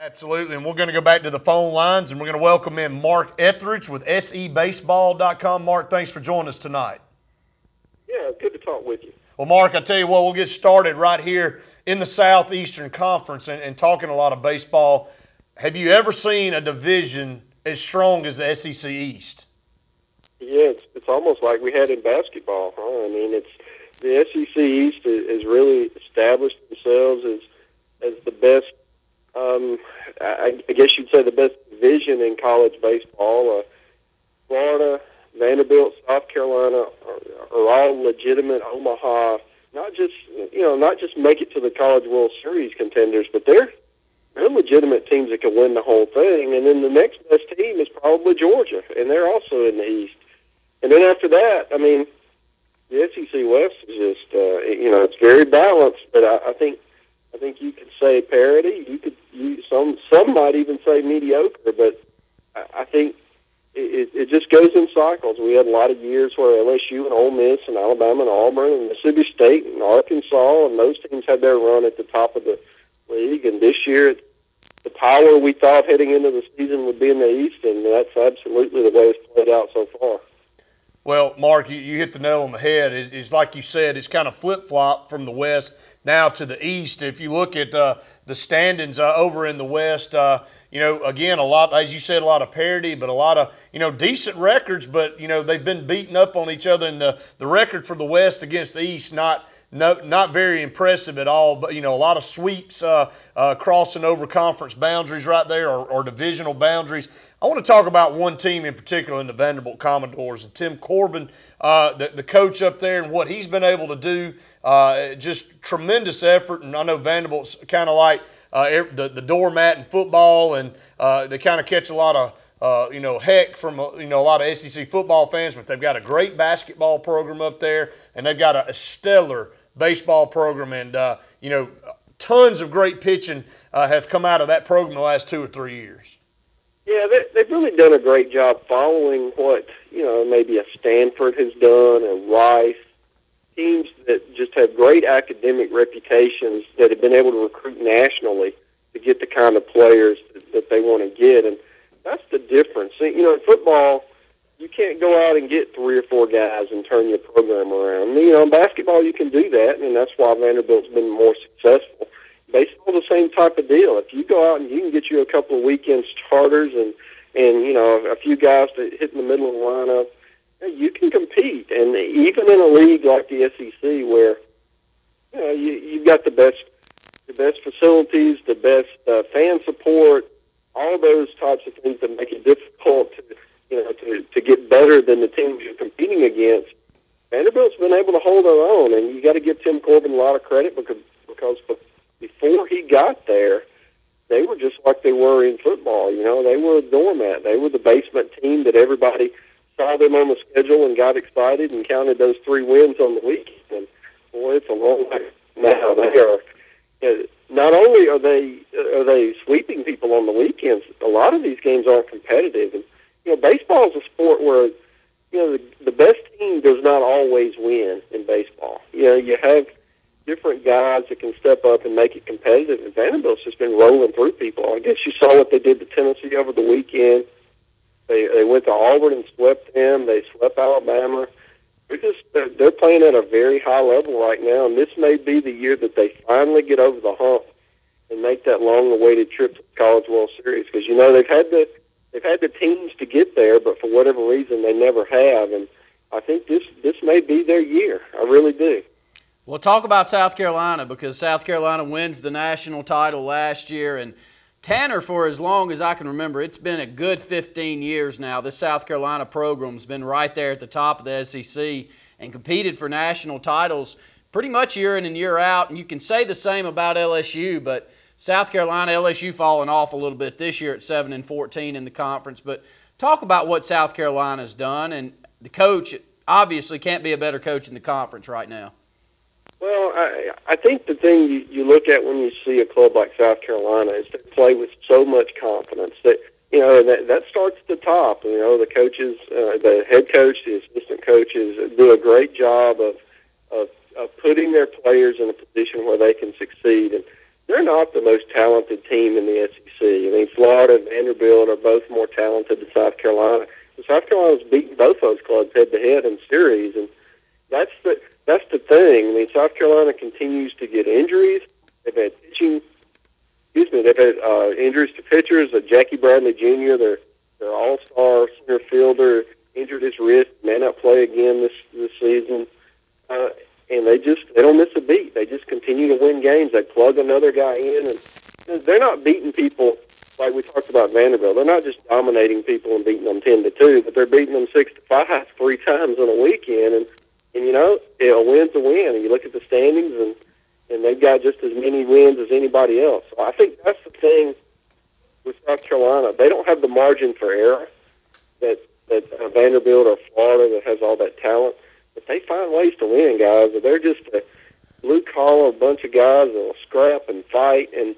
Absolutely, and we're going to go back to the phone lines, and we're going to welcome in Mark Etheridge with SEBaseball.com. Mark, thanks for joining us tonight. Yeah, good to talk with you. Well, Mark, I tell you what, we'll get started right here in the Southeastern Conference and talking a lot of baseball. Have you ever seen a division as strong as the SEC East? Yeah, it's almost like we had in basketball. Huh? I mean, the SEC East has really established themselves as the best. I guess you'd say the best division in college baseball. Florida, Vanderbilt, South Carolina are all legitimate Omaha. Not just make it to the College World Series contenders, but they're legitimate teams that can win the whole thing. And then the next best team is probably Georgia, and they're also in the East. And then after that, I mean, the SEC West is just it's very balanced. But I think you could say parity. Some might even say mediocre. But I think it just goes in cycles. We had a lot of years where LSU and Ole Miss and Alabama and Auburn and Mississippi State and Arkansas and those teams had their run at the top of the league. And this year, the power we thought heading into the season would be in the East, and that's absolutely the way it's played out so far. Well, Mark, you hit the nail on the head. It's like you said, it's kind of flip-flop from the West now to the East. If you look at the standings over in the West, again, a lot, as you said, a lot of parity, but a lot of, decent records, but, they've been beating up on each other. And the record for the West against the East, not very impressive at all, but, a lot of sweeps crossing over conference boundaries right there or divisional boundaries. I want to talk about one team in particular in the Vanderbilt Commodores, and Tim Corbin, the coach up there, and what he's been able to do. Just tremendous effort, and I know Vanderbilt's kind of like the doormat in football, and they kind of catch a lot of heck from a lot of SEC football fans, but they've got a great basketball program up there, and they've got a stellar baseball program, and tons of great pitching have come out of that program the last 2 or 3 years. Yeah, they've really done a great job following what, maybe a Stanford has done, or Rice, teams that just have great academic reputations that have been able to recruit nationally to get the kind of players that they want to get. And that's the difference. In football, you can't go out and get 3 or 4 guys and turn your program around. In basketball, you can do that, and that's why Vanderbilt's been more successful. Baseball, the same type of deal. If you go out and you can get you a couple of weekend starters and a few guys to hit in the middle of the lineup, you can compete. And even in a league like the SEC, where you've got the best facilities, the best fan support, all those types of things that make it difficult to get better than the teams you're competing against. Vanderbilt's been able to hold their own, and you got to give Tim Corbin a lot of credit because before he got there, they were just like they were in football. They were a doormat. They were the basement team that everybody saw them on the schedule and got excited and counted those 3 wins on the weekend. And boy, it's a long way now. They are not only are they sweeping people on the weekends, a lot of these games aren't competitive. And baseball is a sport where the best team does not always win in baseball. You have different guys that can step up and make it competitive. And Vanderbilt's just been rolling through people. I guess you saw what they did to Tennessee over the weekend. They went to Auburn and swept them. They swept Alabama. They're playing at a very high level right now, and this may be the year that they finally get over the hump and make that long-awaited trip to the College World Series. Because they've had the teams to get there, but for whatever reason they never have. And I think this may be their year. I really do. Well, talk about South Carolina, because South Carolina wins the national title last year, and Tanner, for as long as I can remember, it's been a good 15 years now. This South Carolina program's been right there at the top of the SEC and competed for national titles pretty much year in and year out. And you can say the same about LSU, but South Carolina, LSU falling off a little bit this year at 7-14 in the conference. But talk about what South Carolina's done, and the coach obviously can't be a better coach in the conference right now. Well, I think the thing you look at when you see a club like South Carolina is they play with so much confidence that, that starts at the top. The coaches, the head coach, the assistant coaches do a great job of putting their players in a position where they can succeed. And they're not the most talented team in the SEC. had injuries to pitchers. Jackie Bradley Jr., their all-star center fielder, injured his wrist, may not play again this season. And they don't miss a beat. They just continue to win games. They plug another guy in, and they're not beating people like we talked about Vanderbilt. They're not just dominating people and beating them 10-2, but they're beating them 6-5 3 times in a weekend. And you know, a win's a win. And you look at the standings, and they've got just as many wins as anybody else. So I think that's the thing with South Carolina. They don't have the margin for error that Vanderbilt or Florida that has all that talent. But they find ways to win, guys. They're just a blue-collar bunch of guys that will scrap and fight. And,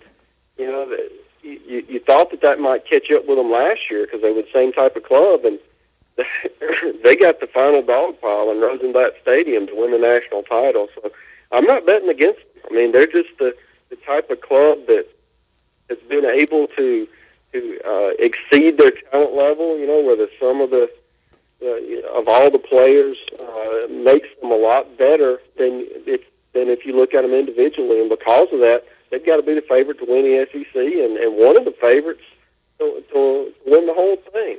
you know, you thought that might catch up with them last year because they were the same type of club. And they got the final dog pile in Rosenblatt Stadium to win the national title. So I'm not betting against them. I mean, they're just the type of club that has been able to exceed their talent level, you know, where the sum of of all the players makes them a lot better than if you look at them individually. And because of that, they've got to be the favorite to win the SEC and one of the favorites to win the whole thing.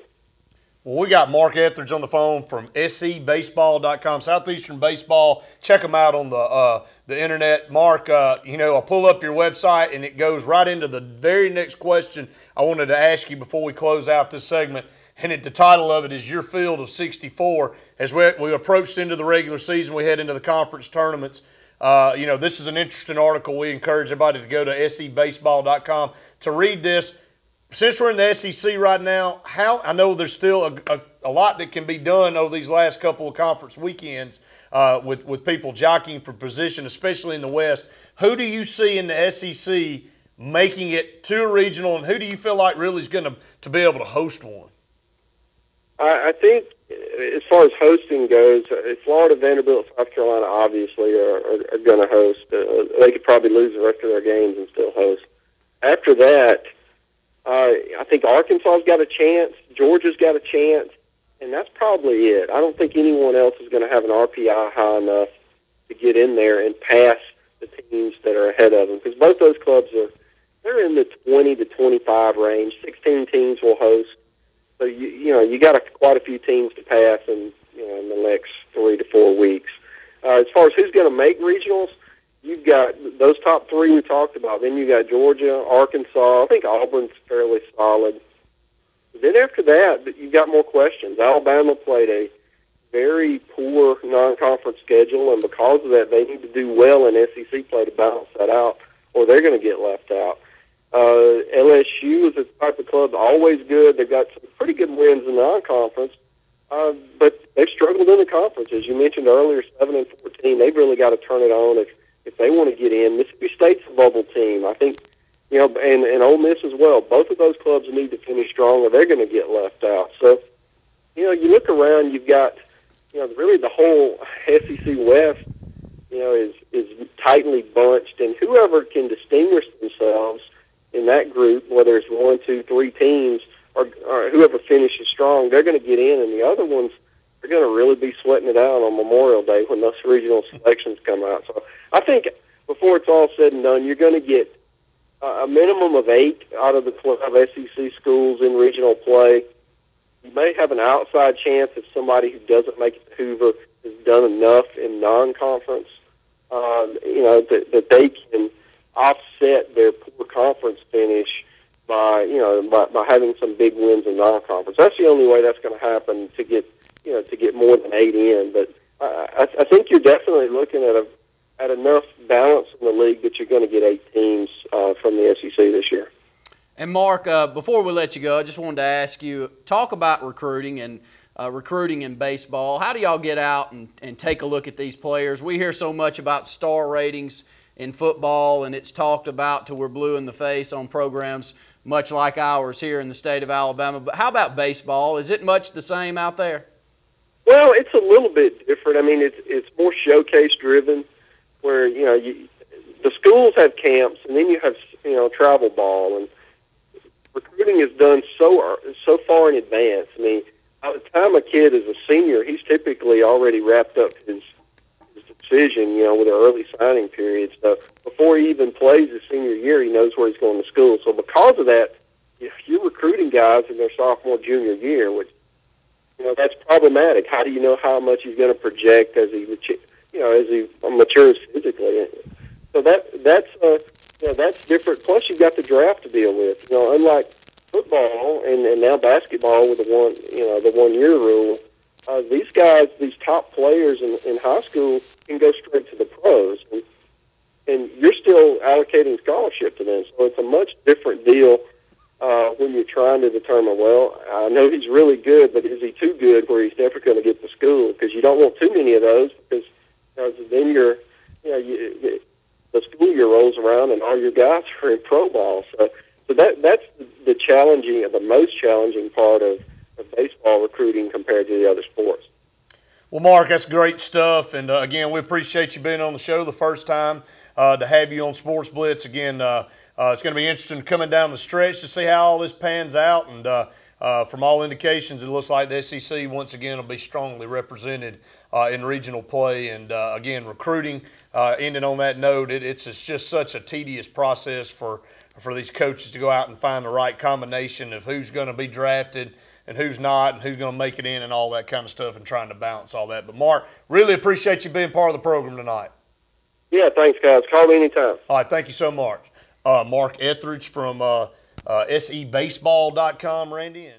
Well, we got Mark Etheridge on the phone from SEBaseball.com, Southeastern Baseball. Check them out on the internet. Mark, you know, I pull up your website, and it goes right into the very next question I wanted to ask you before we close out this segment. And the title of it is Your Field of 64. As we approach into the regular season, we head into the conference tournaments. You know, this is an interesting article. We encourage everybody to go to SEBaseball.com to read this. Since we're in the SEC right now, I know there's still a lot that can be done over these last couple of conference weekends with people jockeying for position, especially in the West. Who do you see in the SEC making it to a regional, and who do you feel like really is going to be able to host one? I think as far as hosting goes, Florida, Vanderbilt, South Carolina obviously are going to host. They could probably lose the rest of their games and still host. After that, I think Arkansas's got a chance, Georgia's got a chance, and that's probably it. I don't think anyone else is going to have an RPI high enough to get in there and pass the teams that are ahead of them, because both those clubs they're in the 20 to 25 range. 16 teams will host. So you got quite a few teams to pass in the next 3 to 4 weeks. As far as who's going to make regionals, you've got those top three we talked about. Then you got Georgia, Arkansas. I think Auburn's fairly solid. Then after that, you've got more questions. Alabama played a very poor non-conference schedule, and because of that, they need to do well in SEC play to balance that out, or they're going to get left out. LSU is a type of club always good. They've got some pretty good wins in non-conference, but they've struggled in the conference. As you mentioned earlier, 7-14. They've really got to turn it on if they want to get in. Mississippi State's a bubble team, I think, and Ole Miss as well. Both of those clubs need to finish strong, or they're going to get left out. So, you look around, you've got, really the whole SEC West, is tightly bunched, and whoever can distinguish themselves in that group, whether it's 1, 2, 3 teams, or whoever finishes strong, they're going to get in, and the other ones are going to really be sweating it out on Memorial Day when those regional selections come out. So I think before it's all said and done, you're going to get a minimum of 8 out of the 12 SEC schools in regional play. You may have an outside chance if somebody who doesn't make it to Hoover has done enough in non-conference, that they can offset their poor conference finish by having some big wins in non-conference. That's the only way that's going to happen to get more than 8 in. But I think you're definitely looking at enough balance in the league that you're going to get 8 teams from the SEC this year. And Mark, before we let you go, I just wanted to ask you, talk about recruiting and recruiting in baseball. How do y'all get out and take a look at these players? We hear so much about star ratings in football, and it's talked about till we're blue in the face on programs much like ours here in the state of Alabama. But how about baseball? Is it much the same out there? Well, it's a little bit different. I mean, it's more showcase driven, where the schools have camps, and then you have travel ball, and recruiting is done so far in advance. I mean, by the time a kid is a senior, he's typically already wrapped up his decision, with an early signing period. So before he even plays his senior year, he knows where he's going to school. So because of that, if you're recruiting guys in their sophomore, junior year, which, that's problematic. How do you know how much he's going to project as he matures physically? So that's different. Plus, you've got the draft to deal with. Unlike football and now basketball with the 1 year rule, these guys, these top players in high school, can go straight to the pros, and you're still allocating scholarship to them. So it's a much different deal when you're trying to determine, well, I know he's really good, but is he too good where he's never going to get to school? Because you don't want too many of those, because then the school year rolls around and all your guys are in pro ball. So that's the most challenging part of baseball recruiting compared to the other sports. Well, Mark, that's great stuff. And, again, we appreciate you being on the show the first time to have you on Sports Blitz. Again, it's going to be interesting coming down the stretch to see how all this pans out. And from all indications, it looks like the SEC once again will be strongly represented in regional play. And, again, recruiting, ending on that note, it's just such a tedious process for these coaches to go out and find the right combination of who's going to be drafted and who's not and who's going to make it in and all that kind of stuff, and trying to balance all that. But, Mark, really appreciate you being part of the program tonight. Yeah, thanks, guys. Call me anytime. All right, thank you so much. Mark Etheridge from SEBaseball.com, Randy.